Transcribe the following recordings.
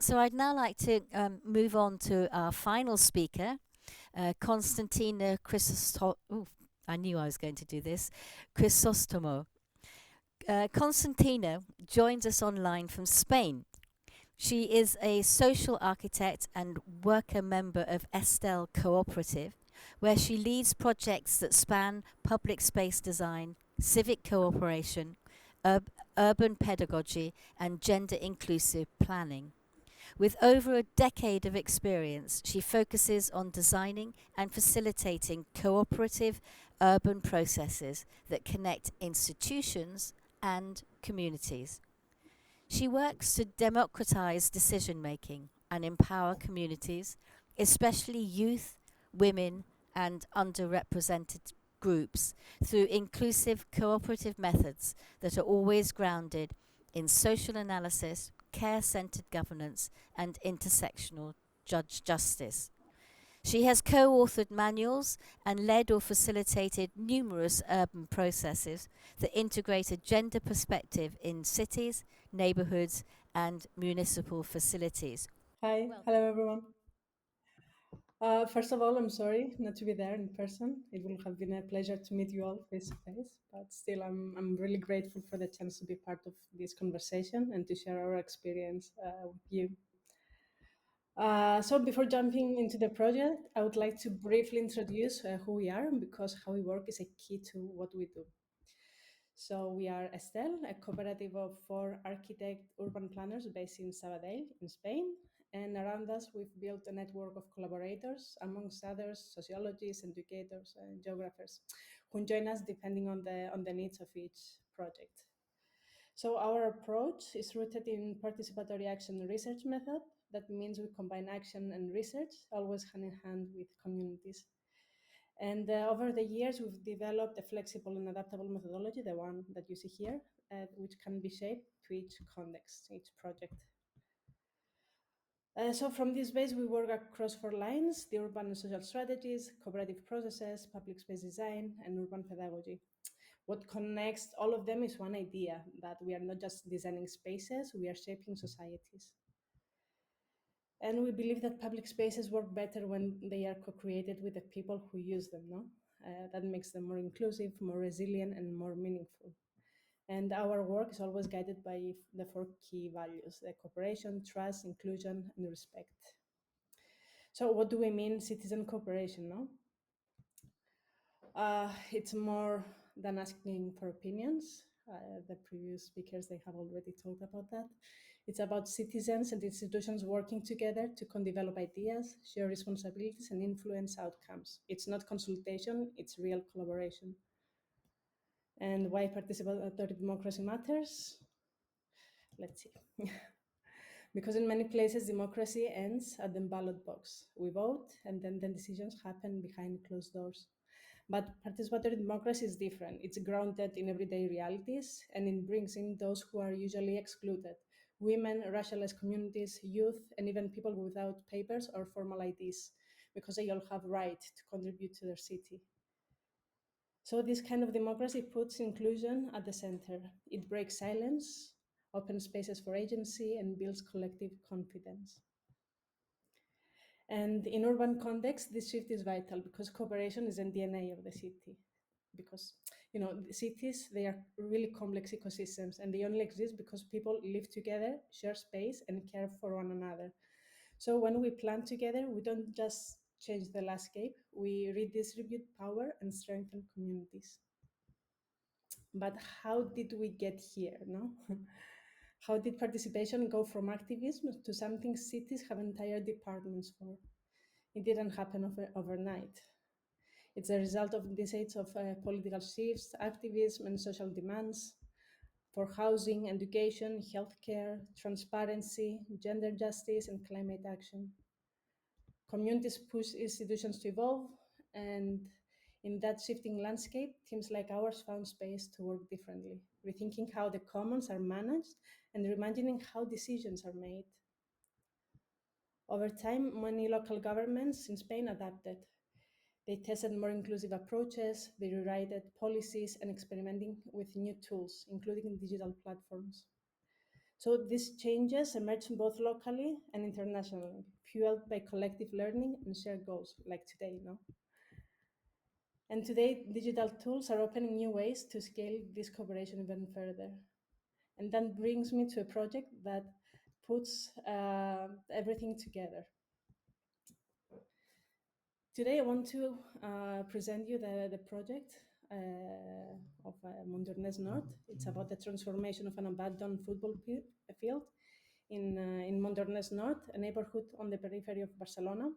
So I'd now like to move on to our final speaker, Konstantina Chrysostomou. I knew I was going to do this. Chrysostomou. Konstantina joins us online from Spain. She is a social architect and worker member of Estel Cooperative, where she leads projects that span public space design, civic cooperation, urban pedagogy, and gender inclusive planning. With over a decade of experience, she focuses on designing and facilitating cooperative urban processes that connect institutions and communities. She works to democratize decision making and empower communities, especially youth, women, and underrepresented groups, through inclusive cooperative methods that are always grounded in social analysis, care centered governance, and intersectional justice. She has co authored manuals and led or facilitated numerous urban processes that integrate a gender perspective in cities, neighbourhoods, and municipal facilities. Hi, hello everyone. First of all, I'm sorry not to be there in person. It will have been a pleasure to meet you all face to face, but still, I'm really grateful for the chance to be part of this conversation and to share our experience with you. So, before jumping into the project, I would like to briefly introduce who we are because how we work is a key to what we do. So we are Estel, a cooperative of 4 architect urban planners based in Sabadell, in Spain. And around us, we've built a network of collaborators, amongst others, sociologists, educators, and geographers, who join us depending on the needs of each project. So our approach is rooted in participatory action research method. That means we combine action and research, always hand in hand with communities. And over the years, we've developed a flexible and adaptable methodology, the one that you see here, which can be shaped to each context, each project. So from this base, we work across 4 lines: the urban and social strategies, cooperative processes, public space design, and urban pedagogy. What connects all of them is one idea, that we are not just designing spaces, we are shaping societies. And we believe that public spaces work better when they are co-created with the people who use them, no? That makes them more inclusive, more resilient, and more meaningful. And our work is always guided by the 4 key values: the cooperation, trust, inclusion, and respect. So what do we mean citizen cooperation, no? It's more than asking for opinions. The previous speakers, they have already talked about that. It's about citizens and institutions working together to co-develop ideas, share responsibilities, and influence outcomes. It's not consultation, it's real collaboration. And why participatory democracy matters? Let's see. Because in many places, democracy ends at the ballot box. We vote, and then the decisions happen behind closed doors. But participatory democracy is different. It's grounded in everyday realities, and it brings in those who are usually excluded: women, racialized communities, youth, and even people without papers or formal IDs, because they all have right to contribute to their city. So this kind of democracy puts inclusion at the center. It breaks silence, opens spaces for agency, and builds collective confidence. And in urban context, this shift is vital because cooperation is in DNA of the city. Because the cities, they are really complex ecosystems, and they only exist because people live together, share space, and care for one another. So when we plan together, we don't just change the landscape, we redistribute power and strengthen communities. But how did we get here, no? How did participation go from activism to something cities have entire departments for? It didn't happen overnight. It's a result of decades of political shifts, activism, and social demands for housing, education, healthcare, transparency, gender justice, and climate action. Communities push institutions to evolve, and in that shifting landscape, teams like ours found space to work differently, rethinking how the commons are managed and reimagining how decisions are made. Over time, many local governments in Spain adapted. They tested more inclusive approaches, they rewrote policies, and experimenting with new tools, including digital platforms. So these changes emerge both locally and internationally, fueled by collective learning and shared goals, like today, no? And today, digital tools are opening new ways to scale this cooperation even further. And that brings me to a project that puts everything together. Today, I want to present you the project of Montornès North. It's about the transformation of an abandoned football field in Montornès North, a neighborhood on the periphery of Barcelona,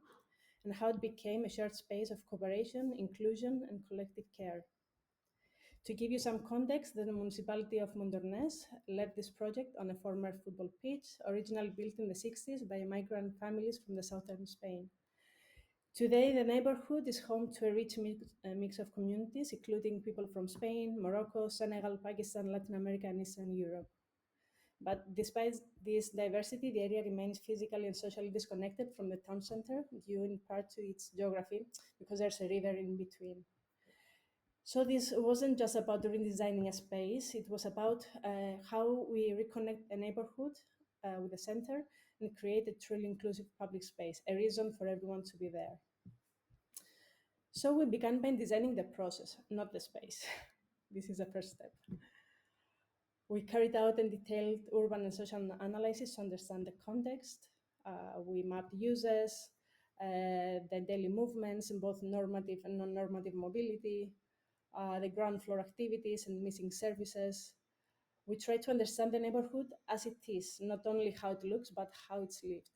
and how it became a shared space of cooperation, inclusion, and collective care. To give you some context, the municipality of Montornès led this project on a former football pitch, originally built in the 60s by migrant families from the southern Spain. Today, the neighborhood is home to a rich mix of communities, including people from Spain, Morocco, Senegal, Pakistan, Latin America, and Eastern Europe. But despite this diversity, the area remains physically and socially disconnected from the town center, due in part to its geography, because there's a river in between. So this wasn't just about redesigning a space, it was about how we reconnect a neighborhood with the center and create a truly inclusive public space, a reason for everyone to be there. So we began by designing the process, not the space. This is the first step. We carried out a detailed urban and social analysis to understand the context. We mapped users, the daily movements in both normative and non-normative mobility, the ground floor activities and missing services. We try to understand the neighborhood as it is, not only how it looks, but how it's lived.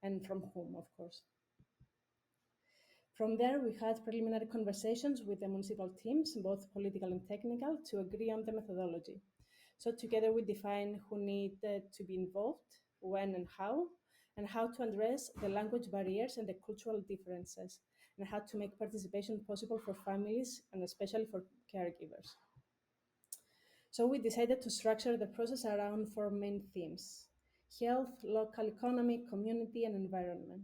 And from whom, of course. From there, we had preliminary conversations with the municipal teams, both political and technical, to agree on the methodology. So together we define who needed to be involved, when and how to address the language barriers and the cultural differences, and how to make participation possible for families and especially for caregivers. So we decided to structure the process around four main themes: health, local economy, community, and environment.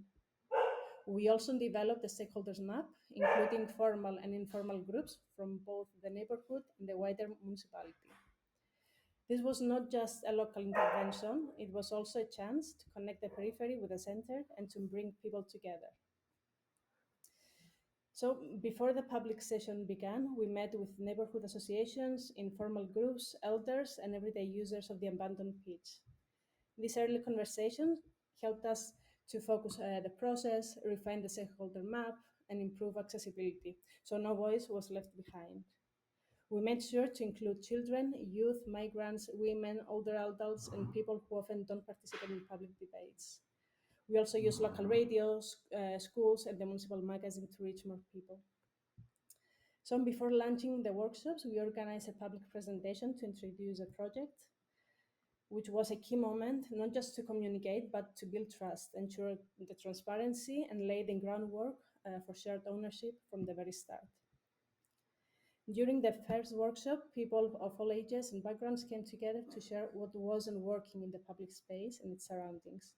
We also developed a stakeholders map, including formal and informal groups from both the neighborhood and the wider municipality. This was not just a local intervention, it was also a chance to connect the periphery with the center and to bring people together. So before the public session began, we met with neighborhood associations, informal groups, elders, and everyday users of the abandoned pitch. These early conversations helped us to focus the process, refine the stakeholder map, and improve accessibility, so no voice was left behind. We made sure to include children, youth, migrants, women, older adults, and people who often don't participate in public debates. We also use local radios, schools, and the municipal magazine to reach more people. So before launching the workshops, we organized a public presentation to introduce the project, which was a key moment, not just to communicate, but to build trust, ensure the transparency, and lay the groundwork for shared ownership from the very start. During the first workshop, people of all ages and backgrounds came together to share what wasn't working in the public space and its surroundings,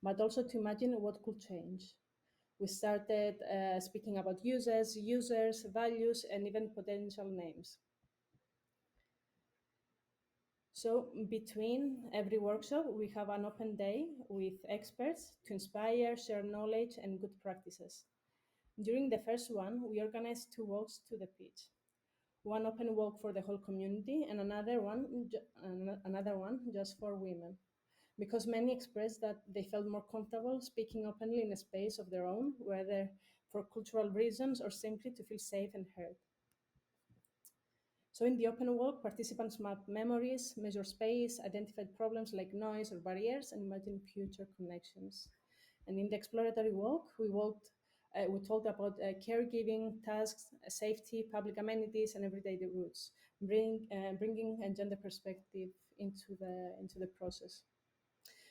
but also to imagine what could change. We started speaking about users, values, and even potential names. So between every workshop, we have an open day with experts to inspire, share knowledge, and good practices. During the first one, we organized two walks to the pitch. One open walk for the whole community and another one just for women, because many expressed that they felt more comfortable speaking openly in a space of their own, whether for cultural reasons or simply to feel safe and heard. So in the open walk, participants mapped memories, measured space, identified problems like noise or barriers, and imagined future connections. And in the exploratory walk, we talked about caregiving, tasks, safety, public amenities, and everyday routes, bringing a gender perspective into the process.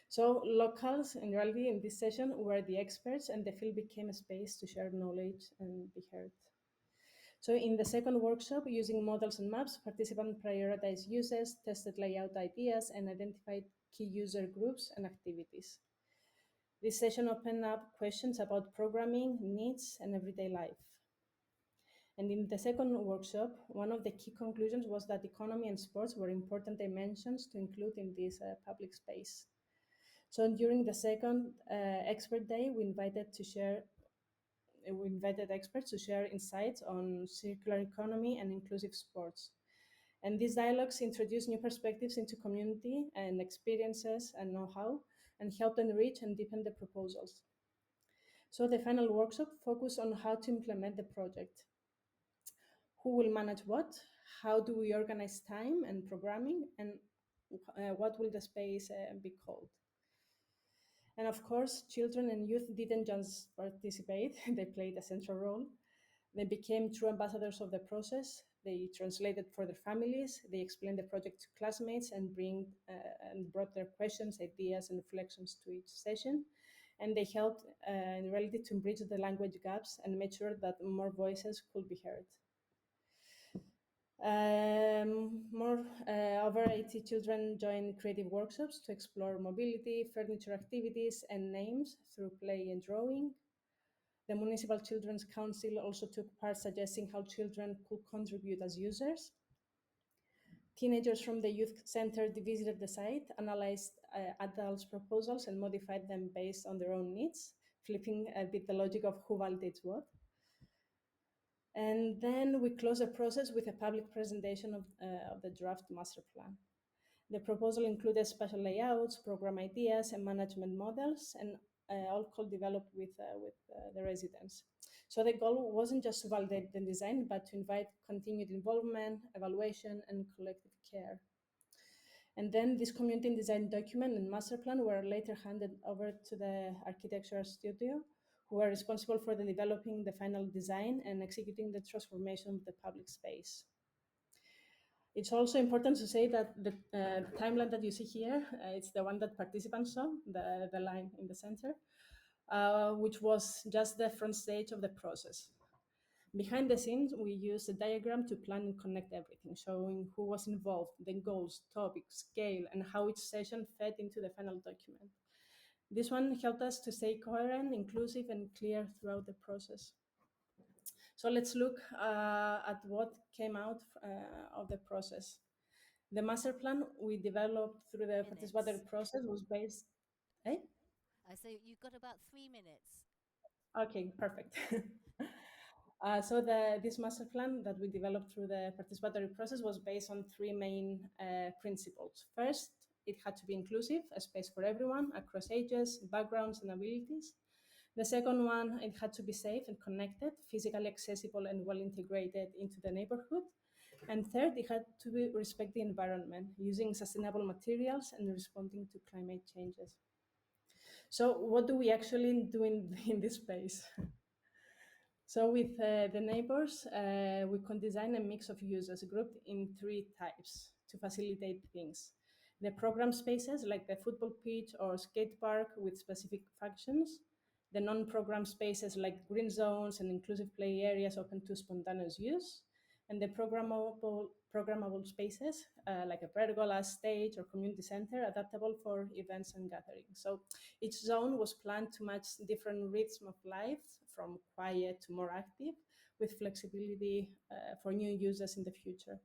So locals, in reality, in this session were the experts, and the field became a space to share knowledge and be heard. So in the second workshop, using models and maps, participants prioritized uses, tested layout ideas, and identified key user groups and activities. This session opened up questions about programming, needs, and everyday life. And in the second workshop, one of the key conclusions was that economy and sports were important dimensions to include in this public space. So during the second expert day, we invited experts to share insights on circular economy and inclusive sports. And these dialogues introduce new perspectives into community and experiences and know-how, and help enrich and deepen the proposals. So the final workshop focused on how to implement the project. Who will manage what? How do we organize time and programming? And what will the space be called? And of course, children and youth didn't just participate, they played a central role. They became true ambassadors of the process. They translated for their families, they explained the project to classmates and brought their questions, ideas, and reflections to each session. And they helped in reality to bridge the language gaps and made sure that more voices could be heard. Over 80 children joined creative workshops to explore mobility, furniture activities, and names through play and drawing. The Municipal Children's Council also took part, suggesting how children could contribute as users. Teenagers from the Youth Center visited the site, analyzed adults' proposals, and modified them based on their own needs, flipping a bit the logic of who validates what. And then we close the process with a public presentation of the draft master plan. The proposal included special layouts, program ideas, and management models, and all co-developed with the residents. So the goal wasn't just to validate the design, but to invite continued involvement, evaluation, and collective care. And then this community design document and master plan were later handed over to the architecture studio, who were responsible for developing the final design and executing the transformation of the public space. It's also important to say that the timeline that you see here, it's the one that participants saw, the line in the center, which was just the front stage of the process. Behind the scenes, we used a diagram to plan and connect everything, showing who was involved, the goals, topics, scale, and how each session fed into the final document. This one helped us to stay coherent, inclusive, and clear throughout the process. So let's look at what came out of the process. The master plan we developed through the Minutes. participatory process was based. Eh? So you've got about 3 minutes. Okay, perfect. This master plan that we developed through the participatory process was based on three main principles. First, it had to be inclusive, a space for everyone across ages, backgrounds, and abilities. The second one, it had to be safe and connected, physically accessible and well integrated into the neighborhood. And third, it had to respect the environment, using sustainable materials and responding to climate changes. So what do we actually do in this space? So with the neighbors, we can design a mix of users grouped in three types to facilitate things. The program spaces like the football pitch or skate park with specific functions. The non-program spaces like green zones and inclusive play areas open to spontaneous use. And the programmable spaces like a pergola, stage, or community center adaptable for events and gatherings. So each zone was planned to match different rhythms of life, from quiet to more active, with flexibility for new users in the future.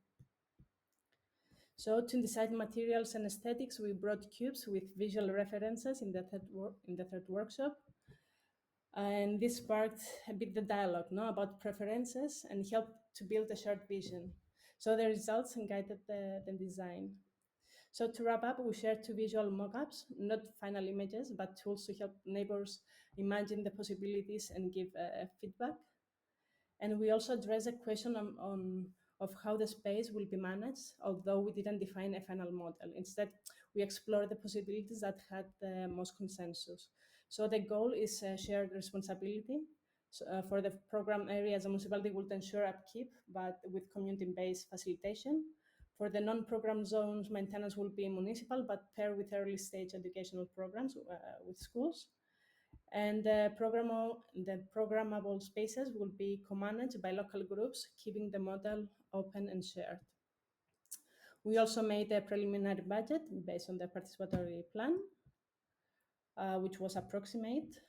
So to decide materials and aesthetics, we brought cubes with visual references in the third workshop. And this sparked a bit the dialogue about preferences and helped to build a shared vision. So the results guided the design. So to wrap up, we shared two visual mock-ups, not final images, but tools to help neighbors imagine the possibilities and give feedback. And we also addressed a question of how the space will be managed, although we didn't define a final model. Instead, we explored the possibilities that had the most consensus. So the goal is shared responsibility. So, for the program areas, the municipality will ensure upkeep, but with community-based facilitation. For the non-program zones, maintenance will be municipal, but paired with early-stage educational programs with schools. And the programmable spaces will be co-managed by local groups, keeping the model open and shared. We also made a preliminary budget based on the participatory plan, which was approximate.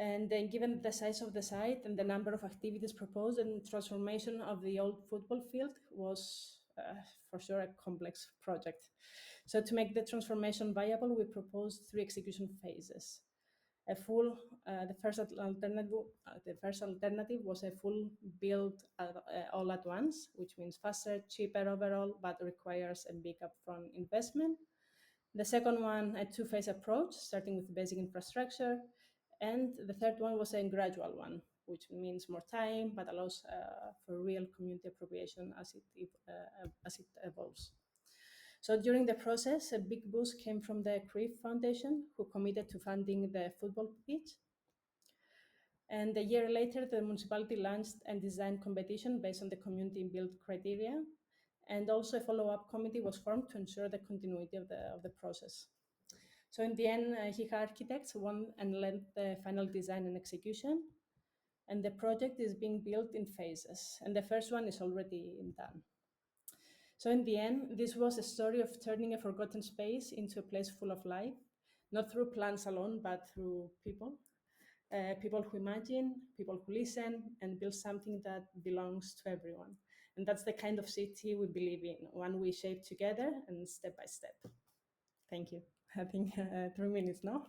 And then, given the size of the site and the number of activities proposed, and transformation of the old football field was for sure a complex project. So, to make the transformation viable, we proposed three execution phases. The first alternative was a full build all at once, which means faster, cheaper overall, but requires a big upfront investment. The second one, a two-phase approach, starting with basic infrastructure. And the third one was a gradual one, which means more time, but allows for real community appropriation as it evolves. So during the process, a big boost came from the CRIF Foundation, who committed to funding the football pitch. And a year later, the municipality launched a design competition based on the community build criteria. And also a follow-up committee was formed to ensure the continuity of the process. So in the end, Higa Architects won and led the final design and execution. And the project is being built in phases. And the first one is already done. So in the end, this was a story of turning a forgotten space into a place full of life, not through plans alone, but through people. People who imagine, people who listen, and build something that belongs to everyone. And that's the kind of city we believe in, one we shape together and step by step. Thank you. I think 3 minutes now.